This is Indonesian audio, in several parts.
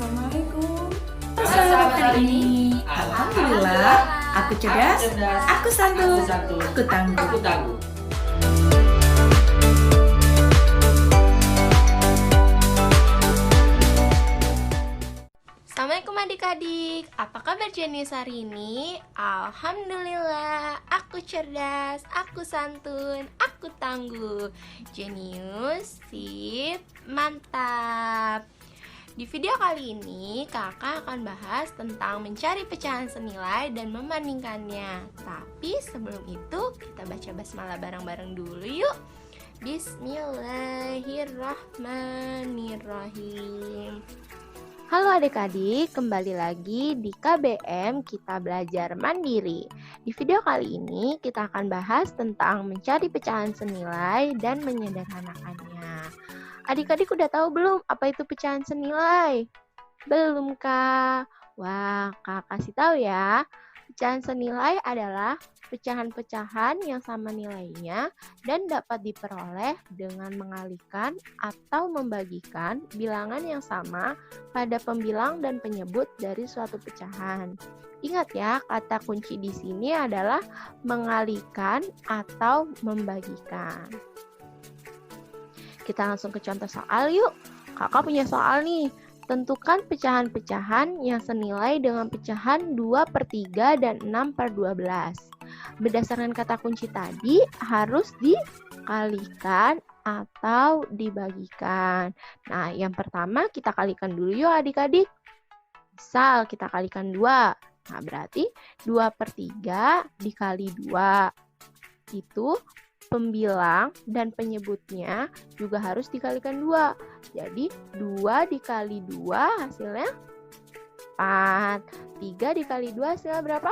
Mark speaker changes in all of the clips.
Speaker 1: Assalamualaikum.
Speaker 2: Selamat hari ini.
Speaker 1: Alhamdulillah, aku cerdas, aku santun, aku tangguh.
Speaker 3: Assalamualaikum adik-adik, apa kabar Jenius hari ini? Alhamdulillah, aku cerdas, aku santun, aku tangguh. Jenius, sip, mantap. Di video kali ini, kakak akan bahas tentang mencari pecahan senilai dan membandingkannya. Tapi sebelum itu, kita baca basmalah bareng-bareng dulu yuk. Bismillahirrahmanirrahim. Halo adik-adik, kembali lagi di KBM Kita Belajar Mandiri. Di video kali ini kita akan bahas tentang mencari pecahan senilai dan menyederhanakannya. Adik-adik udah tahu belum apa itu pecahan senilai? Belum kah? Wah, kakak kasih tahu ya. Pecahan senilai adalah pecahan-pecahan yang sama nilainya dan dapat diperoleh dengan mengalihkan atau membagikan bilangan yang sama pada pembilang dan penyebut dari suatu pecahan. Ingat ya, kata kunci di sini adalah mengalihkan atau membagikan. Kita langsung ke contoh soal yuk. Kakak punya soal nih. Tentukan pecahan-pecahan yang senilai dengan pecahan 2/3 dan 6/12. Berdasarkan kata kunci tadi, harus dikalikan atau dibagikan. Nah, yang pertama kita kalikan dulu yuk adik-adik. Misal kita kalikan 2. Nah, berarti 2/3 dikali 2. Itu pembilang dan penyebutnya juga harus dikalikan 2. Jadi 2 dikali 2 hasilnya 4. 3 dikali 2 hasilnya berapa?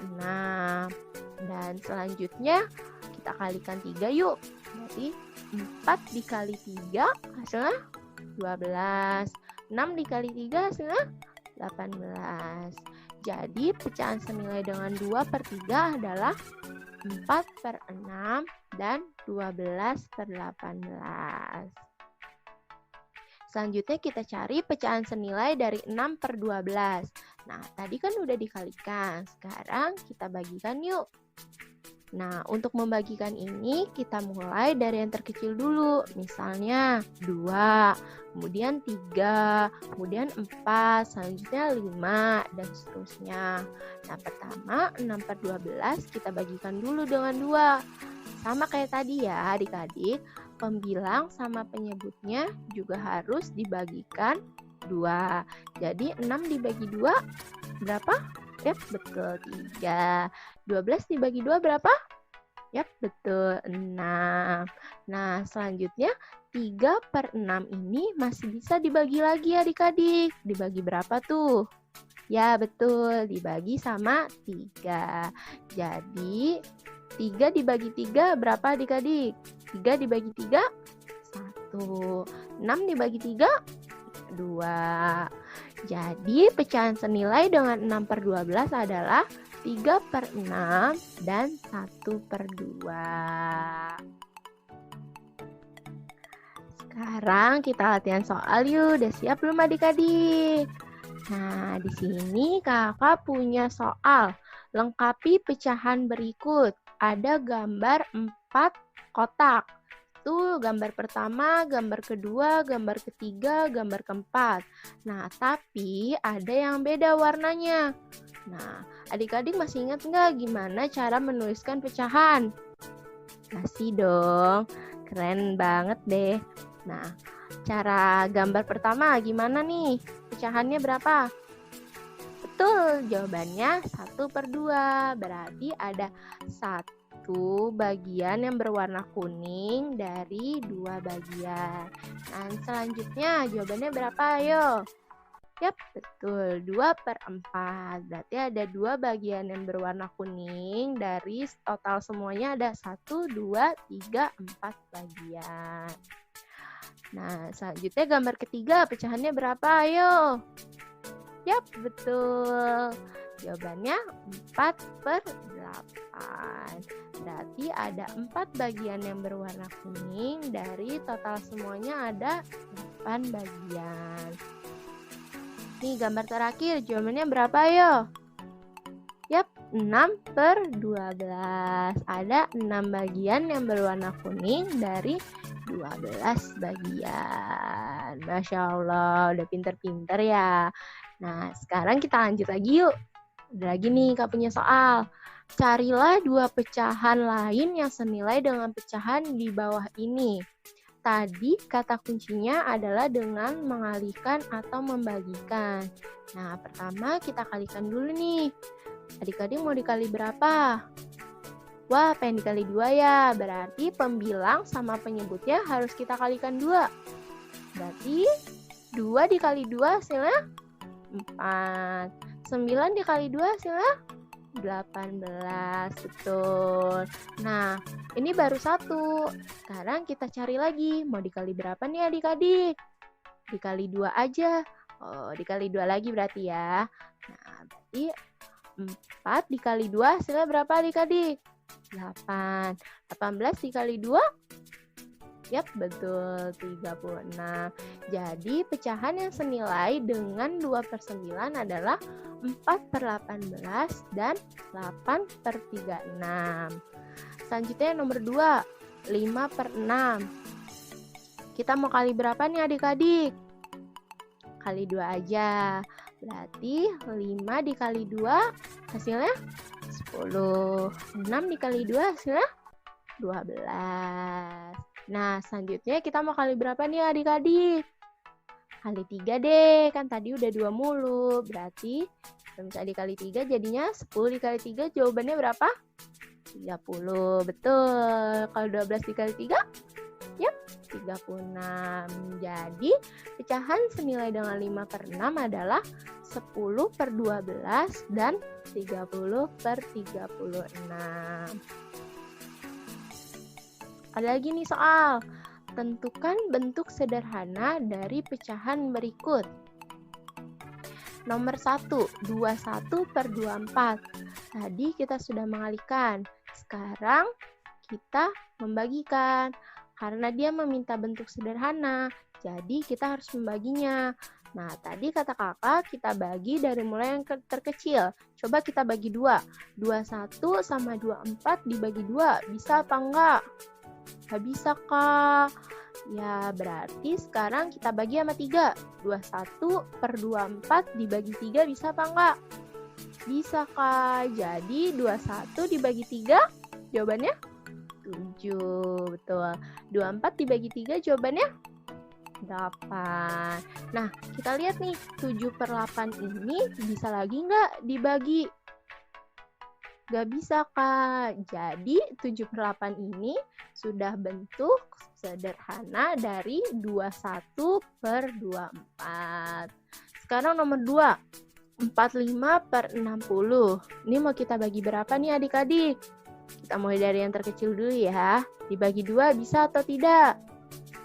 Speaker 3: 6. Dan selanjutnya kita kalikan 3 yuk. Berarti 4 dikali 3 hasilnya 12. 6 dikali 3 hasilnya 18. Jadi pecahan senilai dengan 2/3 adalah 4/6 dan 12/18. Selanjutnya kita cari pecahan senilai dari 6/12. Nah, tadi kan udah dikalikan. Sekarang kita bagikan yuk. Nah, untuk membagikan ini kita mulai dari yang terkecil dulu. Misalnya 2, kemudian 3, kemudian 4, selanjutnya 5, dan seterusnya. Nah, pertama 6/12 kita bagikan dulu dengan 2. Sama kayak tadi ya adik-adik, pembilang sama penyebutnya juga harus dibagikan 2. Jadi 6 dibagi 2 berapa? Yap, betul 3. 12 dibagi 2 berapa? Yap, betul 6. Nah, selanjutnya 3/6 ini masih bisa dibagi lagi adik-adik. Dibagi berapa tuh? Ya, betul. Dibagi sama 3. Jadi, 3 dibagi 3 berapa adik-adik? 3 dibagi 3? 1. 6 dibagi 3? 2. Jadi, pecahan senilai dengan 6/12 adalah 3/6 dan 1/2. Sekarang kita latihan soal yuk. Udah siap belum adik-adik? Nah, di sini kakak punya soal. Lengkapi pecahan berikut. Ada gambar 4 kotak. Tuh, gambar pertama, gambar kedua, gambar ketiga, gambar keempat. Nah, tapi ada yang beda warnanya. Nah, adik-adik masih ingat nggak gimana cara menuliskan pecahan? Masih dong, keren banget deh. Nah, cara gambar pertama gimana nih? Pecahannya berapa? Betul, jawabannya 1/2. Berarti ada 1 bagian yang berwarna kuning dari 2 bagian. Dan selanjutnya jawabannya berapa? Ayo. Yap, betul. 2/4. Berarti ada 2 bagian yang berwarna kuning dari total semuanya ada 1, 2, 3, 4 bagian. Nah, selanjutnya gambar ketiga, pecahannya berapa? Ayo. Yap, betul. Jawabannya 4/8. Berarti ada 4 bagian yang berwarna kuning dari total semuanya ada 8 bagian. Nih gambar terakhir, jawabannya berapa yo? Yap, 6/12. Ada 6 bagian yang berwarna kuning dari 12 bagian. Masya Allah, udah pinter-pinter ya. Nah, sekarang kita lanjut lagi yuk. Ada lagi nih Kak punya soal. Carilah 2 pecahan lain yang senilai dengan pecahan di bawah ini. Tadi kata kuncinya adalah dengan mengalihkan atau membagikan. Nah, pertama kita kalikan dulu nih. Adik-adik mau dikali berapa? Wah, pengen dikali 2 ya. Berarti pembilang sama penyebutnya harus kita kalikan 2. Berarti 2 dikali 2 hasilnya 4. 9 dikali 2 hasilnya 18. Betul. Nah, ini baru 1. Sekarang kita cari lagi. Mau dikali berapa nih adik-adik? Dikali 2 aja. Oh, dikali 2 lagi berarti ya. Nah, berarti 4 dikali 2 hasilnya berapa adik-adik? 8. 18 dikali 2? Yap, betul. 36. Jadi, pecahan yang senilai dengan 2/9 adalah 4/18 dan 8/36. Selanjutnya nomor 2, 5/6. Kita mau kali berapa nih adik-adik? Kali 2 aja. Berarti 5 dikali 2 hasilnya 10. 6 dikali 2 hasilnya 12. Nah, selanjutnya kita mau kali berapa nih adik-adik? Kali 3 deh, kan tadi udah 2 mulu. Berarti kalau misalnya dikali 3 jadinya 10 dikali 3 jawabannya berapa? 30. Betul. Kalau 12 dikali 3? Yap, 36. Jadi, pecahan senilai dengan 5/6 adalah 10/12 dan 30/36. Ada lagi nih soal. Tentukan bentuk sederhana dari pecahan berikut. Nomor 1, 21/24. Tadi kita sudah mengalihkan. Sekarang kita membagikan. Karena dia meminta bentuk sederhana, jadi kita harus membaginya. Nah, tadi kata kakak kita bagi dari mulai yang terkecil. Coba kita bagi 2. 21 sama 24 dibagi 2. Bisa apa enggak? Nggak bisa, Kak. Ya, berarti sekarang kita bagi sama 3. 21/24 dibagi 3 bisa apa enggak? Bisa, Kak. Jadi, 21 dibagi 3, jawabannya 7. Betul. 24 dibagi 3 jawabannya 8. Nah, kita lihat nih, 7/8 ini bisa lagi nggak dibagi? Nggak bisa, Kak. Jadi, 7/8 ini sudah bentuk sederhana dari 21/24. Sekarang nomor 2, 45/60. Ini mau kita bagi berapa nih adik-adik? Kita mulai dari yang terkecil dulu ya. Dibagi 2 bisa atau tidak?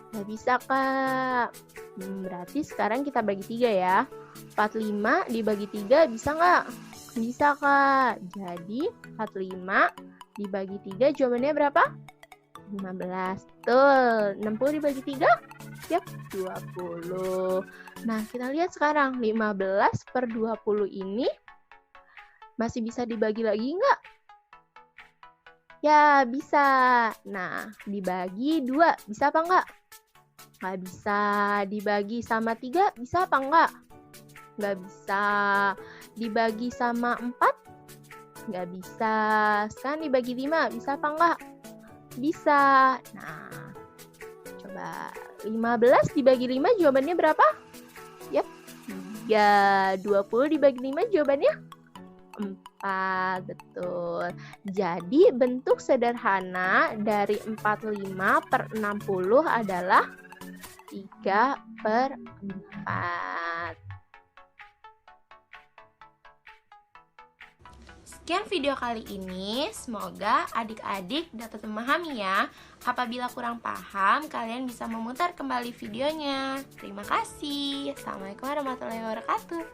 Speaker 3: Nggak bisa, Kak. Berarti sekarang kita bagi 3 ya. 45 dibagi 3 bisa nggak? Bisa, Kak. Jadi 45 dibagi 3 jawabannya berapa? 15. Betul. 60 dibagi 3? Yap, 20. Nah, kita lihat sekarang. 15/20 ini masih bisa dibagi lagi nggak? Ya, bisa. Nah, dibagi 2, bisa apa enggak? Nggak bisa. Dibagi sama 3, bisa apa enggak? Nggak bisa. Dibagi sama 4? Nggak bisa. Sekarang dibagi 5, bisa apa enggak? Bisa. Nah, coba 15 dibagi 5 jawabannya berapa? Yap, 3. 20 dibagi 5 jawabannya 4. Betul. Jadi bentuk sederhana dari 45/60 adalah 3/4.
Speaker 2: Sekian video kali ini, semoga adik-adik dapat memahami ya. Apabila kurang paham, kalian bisa memutar kembali videonya. Terima kasih. Assalamualaikum warahmatullahi wabarakatuh.